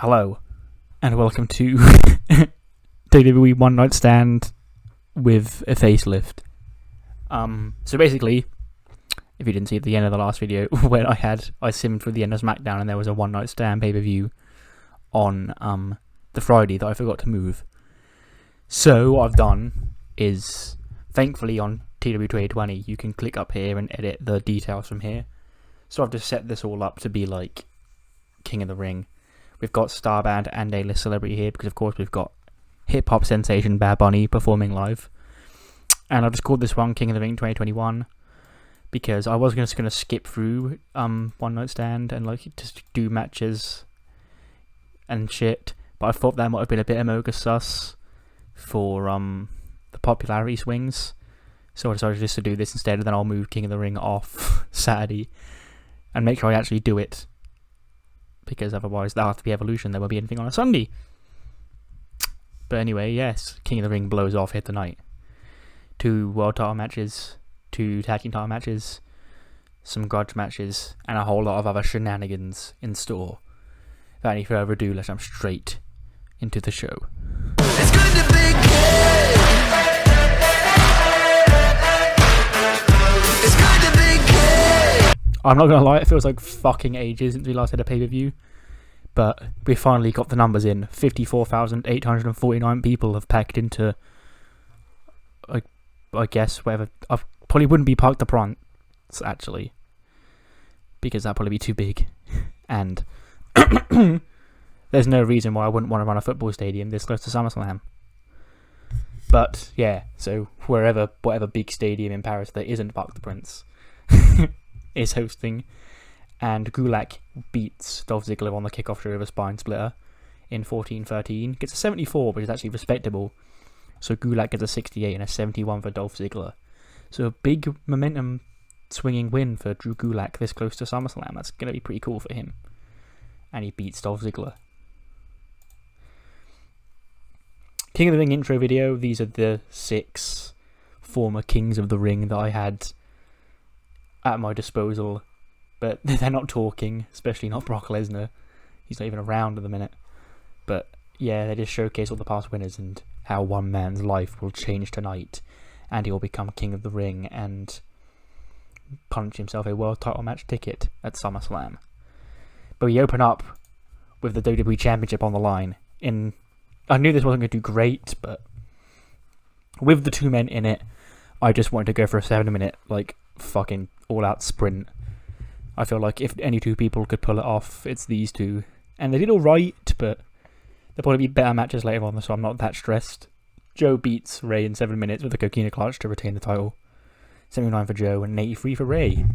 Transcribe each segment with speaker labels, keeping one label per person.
Speaker 1: Hello, and welcome to WWE One Night Stand with a facelift. So basically, if you didn't see at the end of the last video, when I simmed for the end of SmackDown and there was a One Night Stand pay-per-view on the Friday that I forgot to move. So what I've done is, thankfully on TEW 2020, you can click up here and edit the details from here. So I've just set this all up to be like King of the Ring. We've got Starband and A-list celebrity here because, of course, we've got hip-hop sensation Bad Bunny performing live. And I've just called this one King of the Ring 2021 because I was just going to skip through One Night Stand and like just do matches and shit. But I thought that might have been a bit Amoga sus for the popularity swings. So I decided just to do this instead, and then I'll move King of the Ring off Saturday and make sure I actually do it. Because otherwise that'll have to be Evolution, there won't be anything on a Sunday. But anyway, yes, King of the Ring blows off here tonight. 2 world title matches, 2 tag team title matches, some grudge matches, and a whole lot of other shenanigans in store. Without any further ado, let's jump straight into the show. It's good to be good. It's good to be good. I'm not gonna lie, it feels like fucking ages since we last had a pay-per-view, but we finally got the numbers in. 54,849 people have packed into, I guess, whatever. I probably wouldn't be parked up front, actually, because that'd probably be too big, and there's no reason why I wouldn't want to run a football stadium this close to SummerSlam. But yeah, so whatever big stadium in Paris that isn't Parc des Princes is hosting, and Gulak beats Dolph Ziggler on the kickoff show of a spine splitter in 14-13. Gets a 74, which is actually respectable. So Gulak gets a 68 and a 71 for Dolph Ziggler. So a big momentum swinging win for Drew Gulak this close to SummerSlam. That's going to be pretty cool for him. And he beats Dolph Ziggler. King of the Ring intro video. These are the 6 former Kings of the Ring that I had at my disposal, but they're not talking, especially not Brock Lesnar. He's not even around at the minute. But yeah, they just showcase all the past winners and how one man's life will change tonight, and he will become King of the Ring and punch himself a world title match ticket at SummerSlam. But we open up with the WWE Championship on the line. I knew this wasn't going to do great, but with the 2 men in it, I just wanted to go for a 7-minute, fucking all-out sprint. I feel like if any 2 people could pull it off, it's these 2. And they did alright, but there'll probably be better matches later on, so I'm not that stressed. Joe beats Ray in 7 minutes with a Coquina Clutch to retain the title. 79 for Joe and 83 for Ray.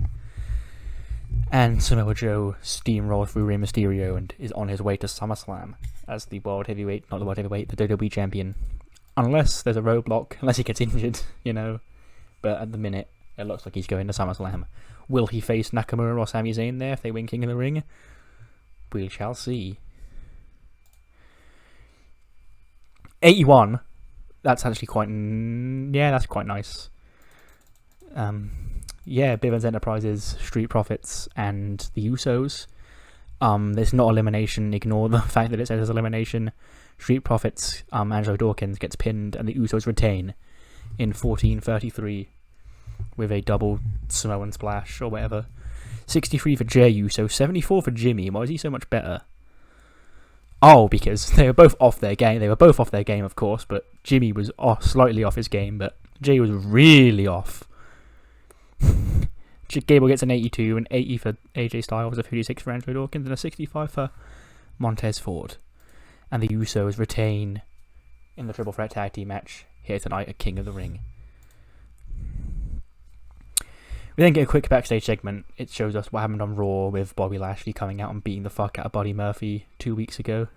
Speaker 1: And Samoa Joe steamrolls through Rey Mysterio and is on his way to SummerSlam as the the WWE Champion. Unless there's a roadblock, unless he gets injured, But at the minute, it looks like he's going to SummerSlam. Will he face Nakamura or Sami Zayn there if they win King of the Ring? We shall see. 81. That's actually quite... that's quite nice. Bivens Enterprises, Street Profits, and the Usos. It's not elimination. Ignore the fact that it says it's elimination. Street Profits, Angelo Dawkins gets pinned, and the Usos retain in 14-33 with a double Samoan splash or whatever. 63 for Jey Uso, 74 for Jimmy. Why is he so much better? Oh, because they were both off their game. They were both off their game, of course, but Jimmy was slightly off his game, but Jey was really off. Gable gets an 82, an 80 for AJ Styles, a 56 for Angelo Dawkins, and a 65 for Montez Ford. And the Usos retain in the Triple Threat Tag Team match here tonight at King of the Ring. We then get a quick backstage segment. It shows us what happened on Raw with Bobby Lashley coming out and beating the fuck out of Buddy Murphy 2 weeks ago.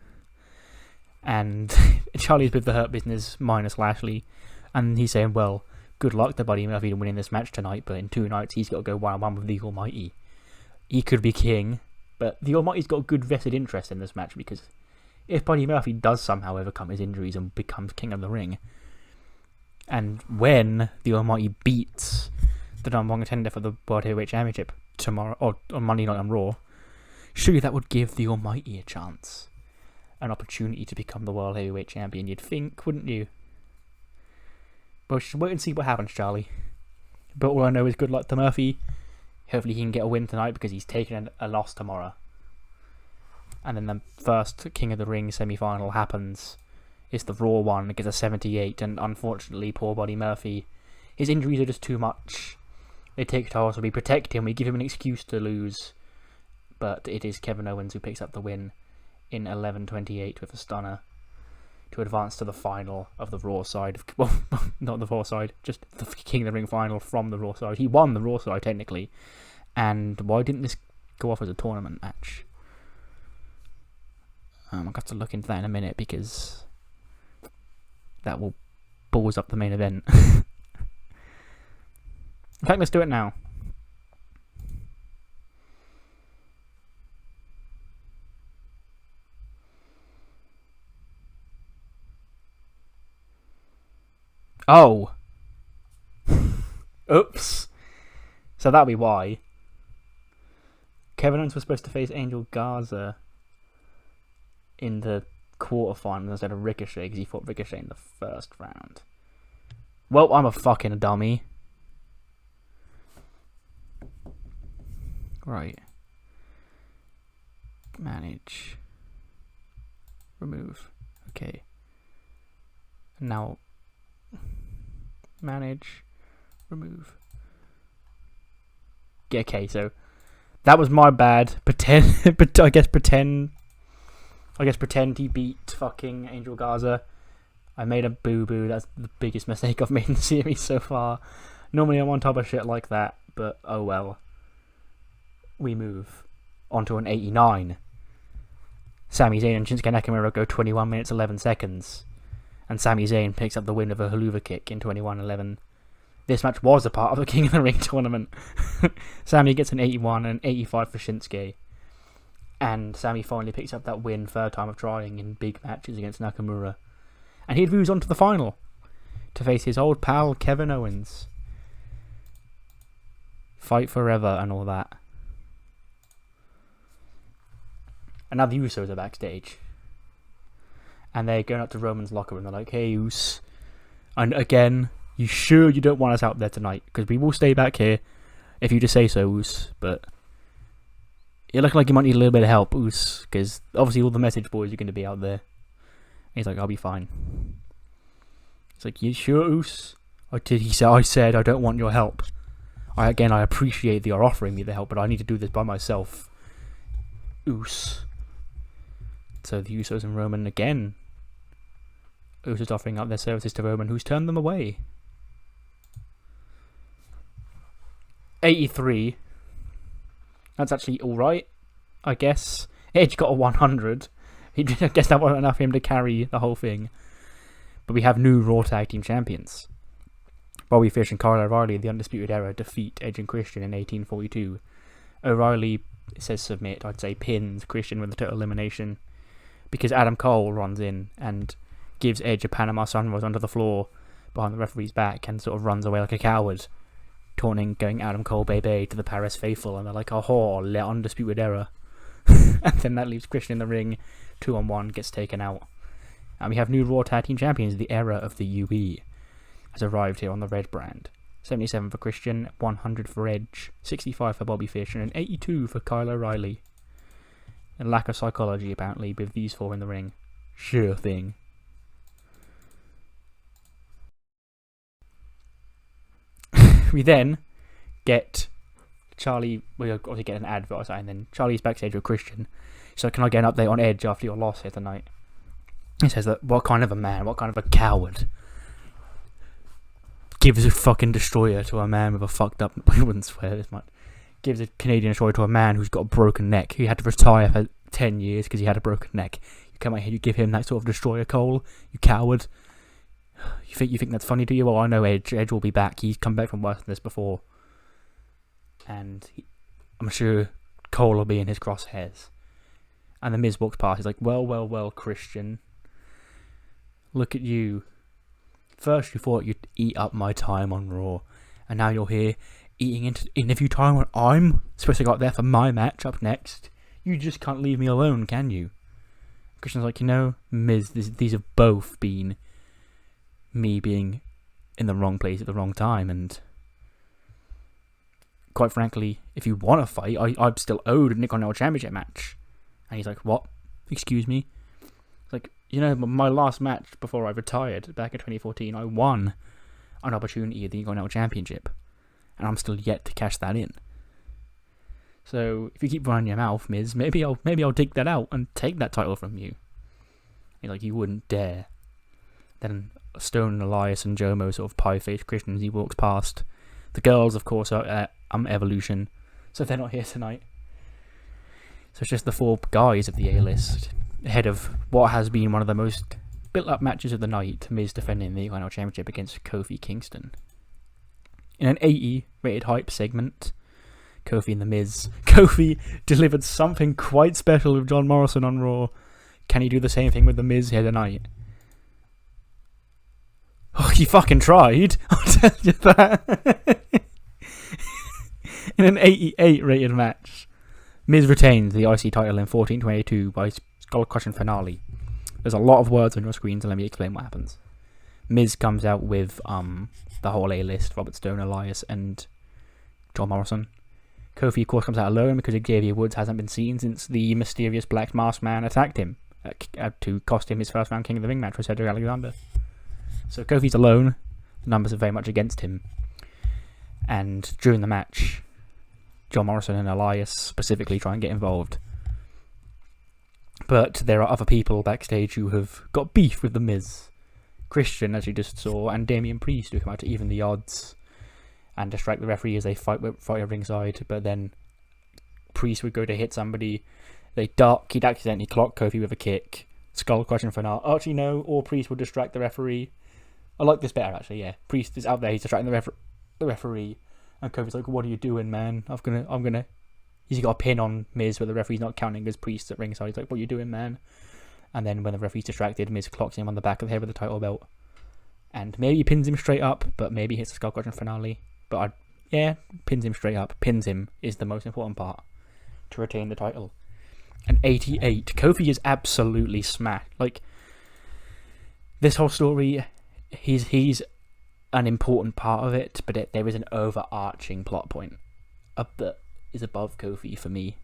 Speaker 1: And Charlie's with the Hurt Business minus Lashley. And he's saying, well, good luck to Buddy Murphy to winning this match tonight, but in 2 nights he's got to go 1-on-1 with the Almighty. He could be king, but the Almighty's got a good vested interest in this match because if Buddy Murphy does somehow overcome his injuries and becomes King of the Ring, and when the Almighty beats the number 1 contender for the World Heavyweight Championship tomorrow, or on Monday night on Raw, surely that would give the Almighty a chance. an opportunity to become the World Heavyweight Champion, you'd think, wouldn't you? But we should wait and see what happens, Charlie. But all I know is good luck to Murphy. Hopefully he can get a win tonight because he's taking a loss tomorrow. And then the first King of the Ring semi-final happens. It's the Raw one. It gets a 78, and unfortunately, poor Buddy Murphy, his injuries are just too much. They take toll, so we protect him. We give him an excuse to lose. But it is Kevin Owens who picks up the win in 11:28 with a stunner to advance to the final of the Raw side. Well, not the Raw side, just the King of the Ring final from the Raw side. He won the Raw side, technically. And why didn't this go off as a tournament match? I'll have to look into that in a minute because that will balls up the main event. In fact, let's do it now. Oh! Oops. So that'll be why. Kevin Owens was supposed to face Angel Garza in the quarterfinals instead of Ricochet because he fought Ricochet in the first round. Well, I'm a fucking dummy. Right. Manage. Remove. Okay. Now, manage. Remove. Yeah, okay, so that was my bad. Pretend, but I guess pretend he beat fucking Angel Garza. I made a boo-boo. That's the biggest mistake I've made in the series so far. Normally I'm on top of shit like that, but oh well. We move on to an 89. Sami Zayn and Shinsuke Nakamura go 21 minutes 11 seconds. And Sami Zayn picks up the win of a haluva kick in 21:11. This match was a part of the King of the Ring tournament. Sami gets an 81 and an 85 for Shinsuke. And Sami finally picks up that win, third time of trying in big matches against Nakamura. And he moves on to the final to face his old pal Kevin Owens. Fight forever and all that. And now the Usos are backstage. And they're going up to Roman's locker room. They're like, hey, Us. And again, you sure you don't want us out there tonight? Because we will stay back here if you just say so, Us. But you look like you might need a little bit of help, Us. Because obviously all the message boys are going to be out there. And he's like, I'll be fine. He's like, you sure, Us? I said, I don't want your help. I appreciate that you're offering me the help, but I need to do this by myself. Us. So the Usos and Roman again. Usos offering up their services to Roman, who's turned them away. 83. That's actually alright, I guess. Edge got a 100. I guess that wasn't enough for him to carry the whole thing. But we have new Raw Tag Team Champions. Bobby Fish and Kyle O'Reilly, the Undisputed Era, defeat Edge and Christian in 1842. O'Reilly says submit, I'd say pins Christian with a total elimination. Because Adam Cole runs in and gives Edge a Panama Sunrise onto the floor behind the referee's back and sort of runs away like a coward, taunting, going Adam Cole baby to the Paris faithful, and they're like, oh, le Undisputed Era. And then that leaves Christian in the ring, 2-on-1, gets taken out. And we have new Raw Tag Team Champions. The Era of the UE has arrived here on the red brand. 77 for Christian, 100 for Edge, 65 for Bobby Fish, and an 82 for Kyle O'Reilly. A lack of psychology, apparently, with these four in the ring. Sure thing. We then get Charlie. We obviously get an advert, and then Charlie's backstage with Christian. So, can I get an update on Edge after your loss here tonight? He says that what kind of a man, what kind of a coward gives a fucking destroyer to a man with a fucked up. I wouldn't swear this much. Gives a Canadian destroyer to a man who's got a broken neck. He had to retire for 10 years because he had a broken neck. You come out here, you give him that sort of destroyer, Cole. You coward. You think that's funny to you? Well, I know Edge. Edge will be back. He's come back from worse than this before. And I'm sure Cole will be in his crosshairs. And the Miz walks past. He's like, well, Christian. Look at you. First you thought you'd eat up my time on Raw. And now you're here eating into interview time when I'm supposed to go up there for my match up next. You just can't leave me alone, can you? Christian's like, Miz, these have both been me being in the wrong place at the wrong time, and quite frankly, if you want to fight, I'm still owed a Intercontinental Championship match. And he's like, what? Excuse me? It's like, my last match before I retired back in 2014, I won an opportunity at the Intercontinental Championship, and I'm still yet to cash that in. So if you keep running your mouth, Miz, maybe I'll dig that out and take that title from you. He's like, you wouldn't dare. Then Stone, Elias, and Jomo sort of pie-faced Christians. He walks past. The girls, of course, are at Evolution, so they're not here tonight. So it's just the 4 guys of the A-list, ahead of what has been one of the most built-up matches of the night, Miz defending the Intercontinental Championship against Kofi Kingston. In an 80 rated hype segment, Kofi and the Miz. Kofi delivered something quite special with John Morrison on Raw. Can he do the same thing with the Miz here tonight? Oh, he fucking tried. I'll tell you that. In an 88 rated match, Miz retains the IC title in 1422 by skull crushing finale. There's a lot of words on your screen, so let me explain what happens. Miz comes out with the whole A-list, Robert Stone, Elias, and John Morrison. Kofi, of course, comes out alone because Xavier Woods hasn't been seen since the mysterious Black Masked Man attacked him to cost him his first round King of the Ring match with Cedric Alexander. So Kofi's alone. The numbers are very much against him. And during the match, John Morrison and Elias specifically try and get involved. But there are other people backstage who have got beef with The Miz. Christian, as you just saw, and Damian Priest, who come out to even the odds and distract the referee as they fight at ringside. But then Priest would go to hit somebody. He'd accidentally clock Kofi with a kick. Skull crushing for now. Actually, no. Or Priest would distract the referee. I like this better, actually. Yeah, Priest is out there. He's distracting the referee, and Kofi's like, "What are you doing, man? I'm gonna." He's got a pin on Miz, but the referee's not counting as Priest at ringside. He's like, "What are you doing, man?" And then when the referee's distracted, Miz clocks him on the back of the head with the title belt, and maybe pins him straight up, but maybe hits the skull crushing finale. But pins him straight up. Pins him is the most important part to retain the title. And 88, Kofi is absolutely smashed. Like, this whole story, he's an important part of it, but there is an overarching plot point that is above Kofi for me.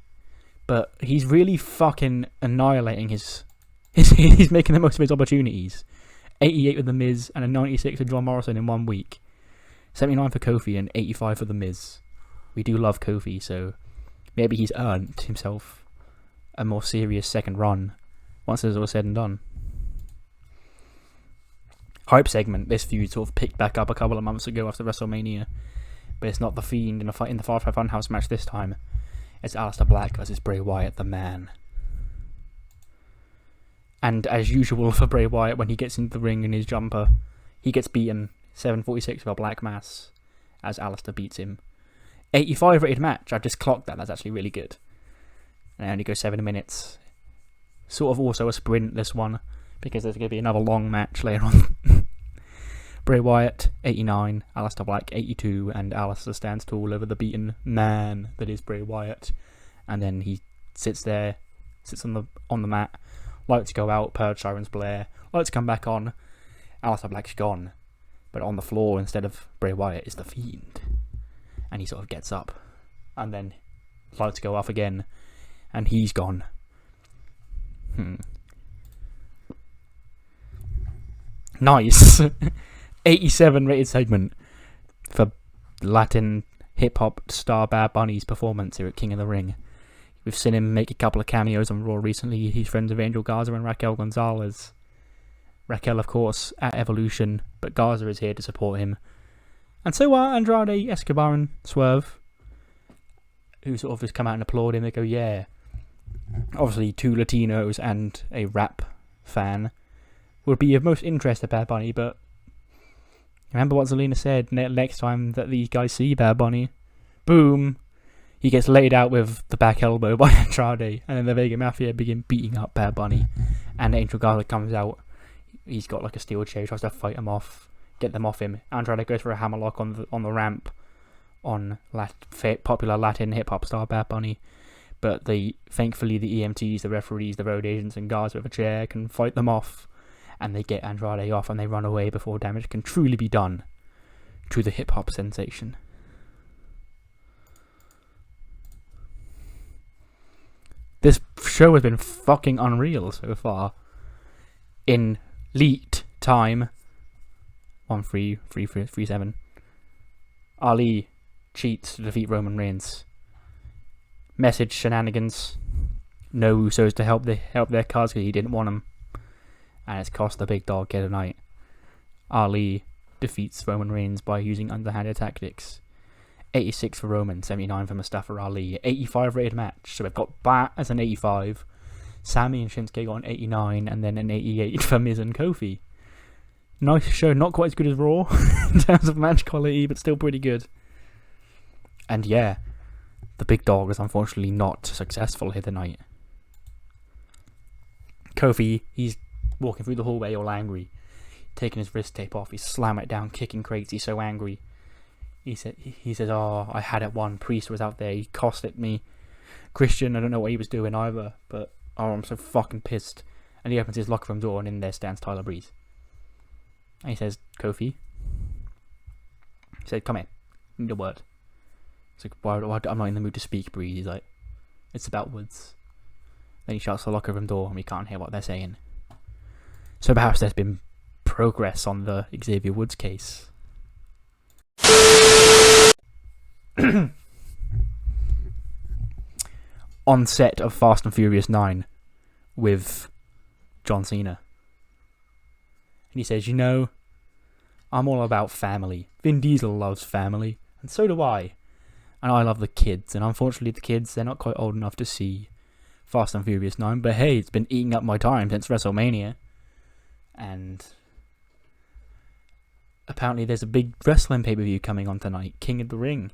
Speaker 1: But he's really fucking annihilating he's making the most of his opportunities. 88 with The Miz and a 96 with John Morrison in 1 week. 79 for Kofi and 85 for The Miz. We do love Kofi, so maybe he's earned himself a more serious second run once it's all said and done. Hype segment. This feud sort of picked back up a couple of months ago after WrestleMania, but it's not The Fiend in the Far Five Funhouse match this time. It's Aleister Black versus Bray Wyatt, the Man. And as usual for Bray Wyatt, when he gets into the ring in his jumper, he gets beaten 7:46 with a Black Mass as Aleister beats him. 85 rated match. I've just clocked that. That's actually really good. And it only goes 7 minutes. Sort of also a sprint, this one, because there's going to be another long match later on. Bray Wyatt, 89, Aleister Black, 82, and Aleister stands tall over the beaten man that is Bray Wyatt. And then he sits on the mat, lights go out, purge sirens blare, lights come back on, Aleister Black's gone. But on the floor, instead of Bray Wyatt, is The Fiend. And he sort of gets up. And then lights go off again, and he's gone. Nice. 87 rated segment for Latin hip-hop star Bad Bunny's performance here at King of the Ring. We've seen him make a couple of cameos on Raw recently. He's friends with Angel Garza and Raquel Gonzalez. Raquel, of course, at Evolution, but Garza is here to support him. And so are Andrade, Escobar, and Swerve, who sort of just come out and applaud him. They go, yeah. Obviously, 2 Latinos and a rap fan would be of most interest to Bad Bunny, but remember what Zelina said, next time that these guys see Bad Bunny, boom, he gets laid out with the back elbow by Andrade, and then the Vega Mafia begin beating up Bad Bunny, and Angel Garza comes out. He's got like a steel chair, tries to fight him off, get them off him. Andrade goes for a hammerlock on the ramp on popular Latin hip-hop star Bad Bunny, But thankfully the EMTs, the referees, the road agents, and Garza with a chair can fight them off, and they get Andrade off, and they run away before damage can truly be done to the hip-hop sensation. This show has been fucking unreal so far. In lead time, 1-3-3-3-7, Ali cheats to defeat Roman Reigns. Message shenanigans. No Usos to help their cause because he didn't want them, and it's cost the big dog here tonight. Ali defeats Roman Reigns by using underhanded tactics. 86 for Roman, 79 for Mustafa Ali. 85 rated match. So we've got that as an 85. Sami and Shinsuke got an 89, and then an 88 for Miz and Kofi. Nice show, not quite as good as Raw in terms of match quality, but still pretty good. And yeah, the big dog is unfortunately not successful here tonight. Kofi, he's walking through the hallway all angry, taking his wrist tape off, he's slamming it down, kicking crates, he's so angry. He says, "Oh, I had it one. Priest was out there. He cost it me. Christian, I don't know what he was doing either, but oh, I'm so fucking pissed." And he opens his locker room door, and in there stands Tyler Breeze. And he says, "Kofi," he said, "Come in. I need a word." He's like, why, "I'm not in the mood to speak, Breeze." He's like, "It's about Woods." Then he shuts the locker room door, and we can't hear what they're saying. So perhaps there's been progress on the Xavier Woods case. On set of Fast and Furious 9 with John Cena, and he says, "I'm all about family. Vin Diesel loves family, and so do I. And I love the kids, and unfortunately the kids, they're not quite old enough to see Fast and Furious 9, but hey, it's been eating up my time since WrestleMania. And apparently there's a big wrestling pay-per-view coming on tonight, King of the Ring.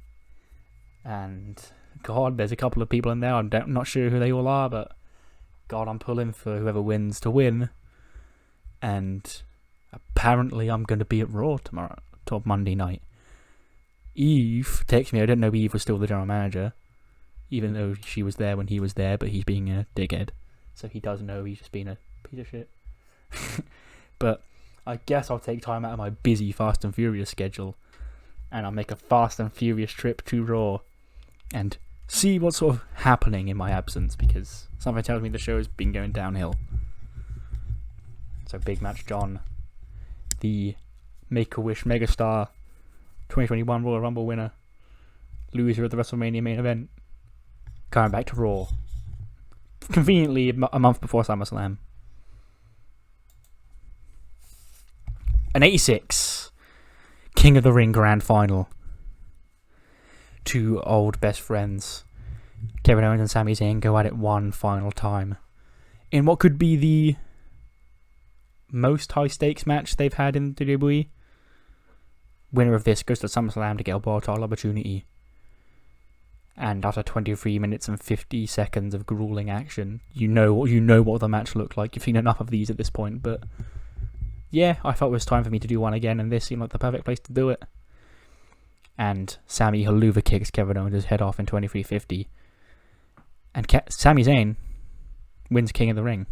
Speaker 1: And God, there's a couple of people in there, I'm not sure who they all are, but God, I'm pulling for whoever wins to win. And apparently I'm going to be at Raw tomorrow, Monday night. Eve texted me, I didn't know Eve was still the general manager, even though she was there when he was there, but he's being a dickhead. So he does know he's just being a piece of shit. But I guess I'll take time out of my busy Fast and Furious schedule, and I'll make a Fast and Furious trip to Raw and see what's sort of happening in my absence, because something tells me the show has been going downhill. So big match John, the Make-A-Wish megastar, 2021 Royal Rumble winner, loser of the WrestleMania main event, coming back to Raw, conveniently a month before SummerSlam. An 86 King of the Ring Grand Final. Two old best friends, Kevin Owens and Sami Zayn, go at it one final time in what could be the most high stakes match they've had in WWE. Winner of this goes to SummerSlam to get a world title opportunity. And after 23 minutes and 50 seconds of grueling action, you know what the match looked like. You've seen enough of these at this point, but yeah, I thought it was time for me to do one again, and this seemed like the perfect place to do it. And Sami Haluva kicks Kevin Owens' head off in 23:50. And Sami Zayn wins King of the Ring.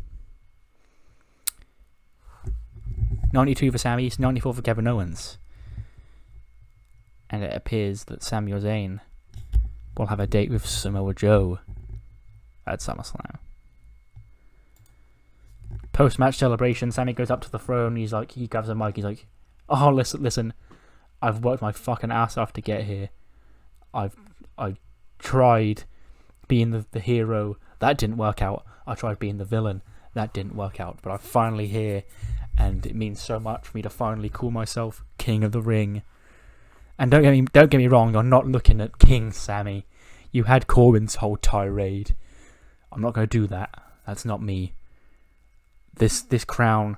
Speaker 1: 92 for Sami, 94 for Kevin Owens. And it appears that Sami Zayn will have a date with Samoa Joe at SummerSlam. Post-match celebration, Sami goes up to the throne, he grabs a mic, he's like, "Oh, listen, I've worked my fucking ass off to get here. I tried being the hero, that didn't work out. I tried being the villain, that didn't work out. But I'm finally here, and it means so much for me to finally call myself King of the Ring." And don't get me wrong, you're not looking at King Sami. You had Corbin's whole tirade. I'm not going to do that. That's not me. This crown,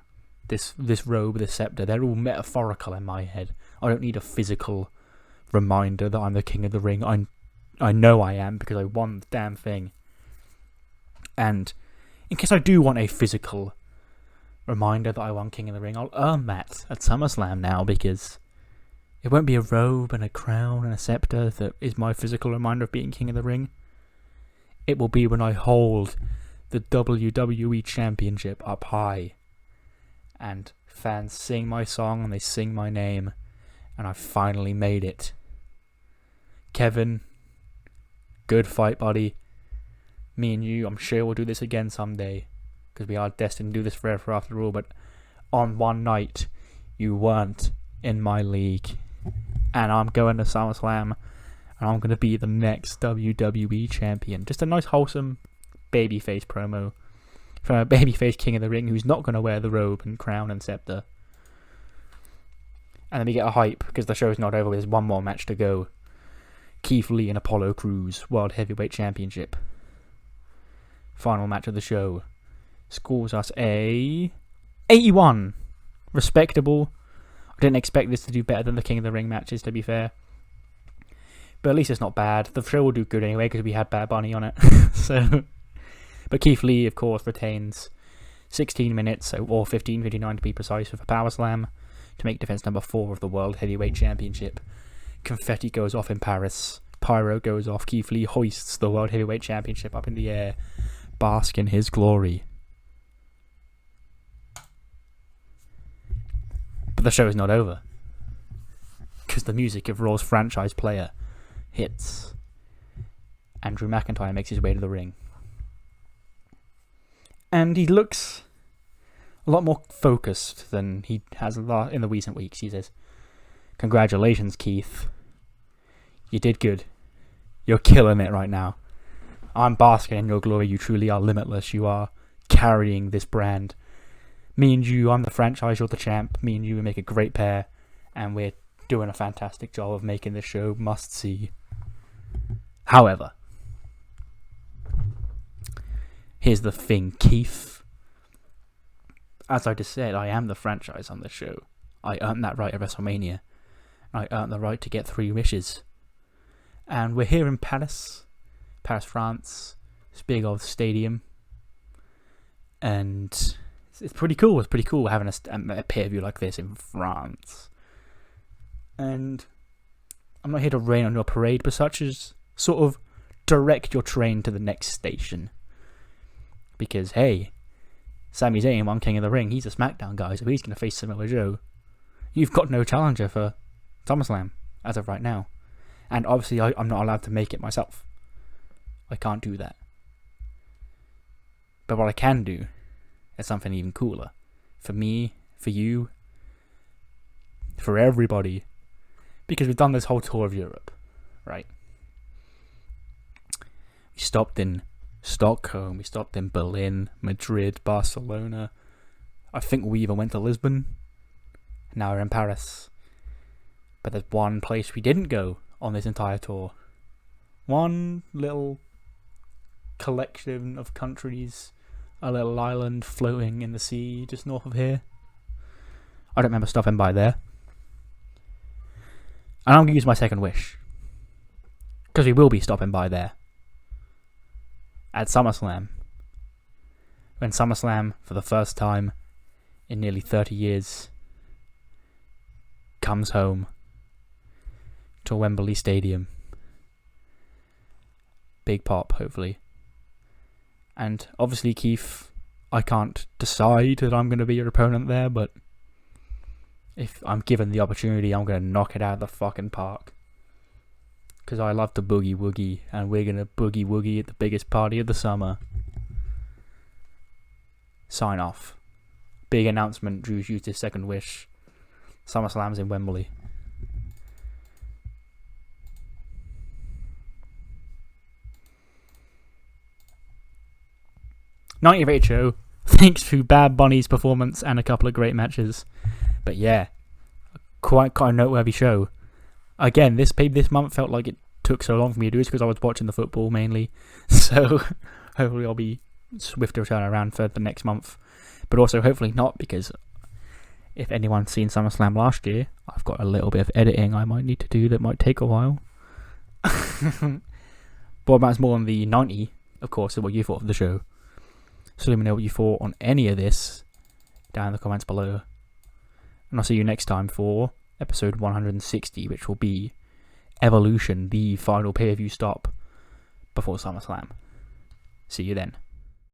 Speaker 1: this robe, this scepter, they're all metaphorical in my head. I don't need a physical reminder that I'm the King of the Ring. I know I am because I won the damn thing. And in case I do want a physical reminder that I won King of the Ring, I'll earn that at SummerSlam now, because it won't be a robe and a crown and a scepter that is my physical reminder of being King of the Ring. It will be when I hold the WWE Championship up high and fans sing my song and they sing my name, and I finally made it. Kevin, good fight, buddy. Me and you, I'm sure we'll do this again someday, because we are destined to do this forever after all, but on one night, you weren't in my league, and I'm going to SummerSlam, and I'm going to be the next WWE champion. Just a nice, wholesome babyface promo from a babyface king of the ring who's not going to wear the robe and crown and scepter. And then we get a hype, because the show's not over, there's one more match to go. Keith Lee and Apollo Crews, World Heavyweight Championship. Final match of the show. Scores us a 81. Respectable. I didn't expect this to do better than the King of the Ring matches, to be fair. But at least it's not bad. The show will do good anyway, because we had Bad Bunny on it. But Keith Lee, of course, retains 16 minutes, or 15:59 to be precise, with a power slam to make defense number 4 of the World Heavyweight Championship. Confetti goes off in Paris. Pyro goes off. Keith Lee hoists the World Heavyweight Championship up in the air. Bask in his glory. But the show is not over, because the music of Raw's franchise player hits, and Drew McIntyre makes his way to the ring. And he looks a lot more focused than he has in the recent weeks. He says, "Congratulations, Keith. You did good. You're killing it right now. I'm basking in your glory. You truly are limitless. You are carrying this brand. Me and you, I'm the franchise, you're the champ. Me and you, we make a great pair. And we're doing a fantastic job of making this show must-see." However, here's the thing, Keith. As I just said, I am the franchise on this show. I earned that right at WrestleMania. I earned the right to get 3 wishes. And we're here in Paris, France. This big old stadium. And it's pretty cool. It's pretty cool having a pay-per-view like this in France. And I'm not here to rain on your parade, but such as sort of direct your train to the next station. Because, hey, Sami Zayn won King of the Ring. He's a SmackDown guy, so he's going to face Samoa Joe. You've got no challenger for SummerSlam as of right now. And obviously, I'm not allowed to make it myself. I can't do that. But what I can do is something even cooler. For me, for you, for everybody. Because we've done this whole tour of Europe, right? We stopped in Stockholm, we stopped in Berlin, Madrid, Barcelona. I think we even went to Lisbon. Now we're in Paris. But there's one place we didn't go on this entire tour. One little collection of countries, a little island floating in the sea just north of here. I don't remember stopping by there. And I'm going to use my second wish, because we will be stopping by there at SummerSlam. When SummerSlam, for the first time in nearly 30 years, comes home to Wembley Stadium. Big pop, hopefully. And obviously, Keith, I can't decide that I'm going to be your opponent there, but if I'm given the opportunity, I'm going to knock it out of the fucking park. Because I love to boogie woogie, and we're going to boogie woogie at the biggest party of the summer. Sign off. Big announcement, Drew's used his second wish. SummerSlam's in Wembley. '98 show, thanks to Bad Bunny's performance and a couple of great matches. But yeah, quite a noteworthy show. Again, this month felt like it took so long for me to do this because I was watching the football mainly. So hopefully I'll be swift to turn around for the next month. But also hopefully not, because if anyone's seen SummerSlam last year, I've got a little bit of editing I might need to do that might take a while. But what matters more than the 90, of course, is what you thought of the show. So let me know what you thought on any of this down in the comments below. And I'll see you next time for episode 160, which will be Evolution, the final pay-per-view stop before SummerSlam. See you then.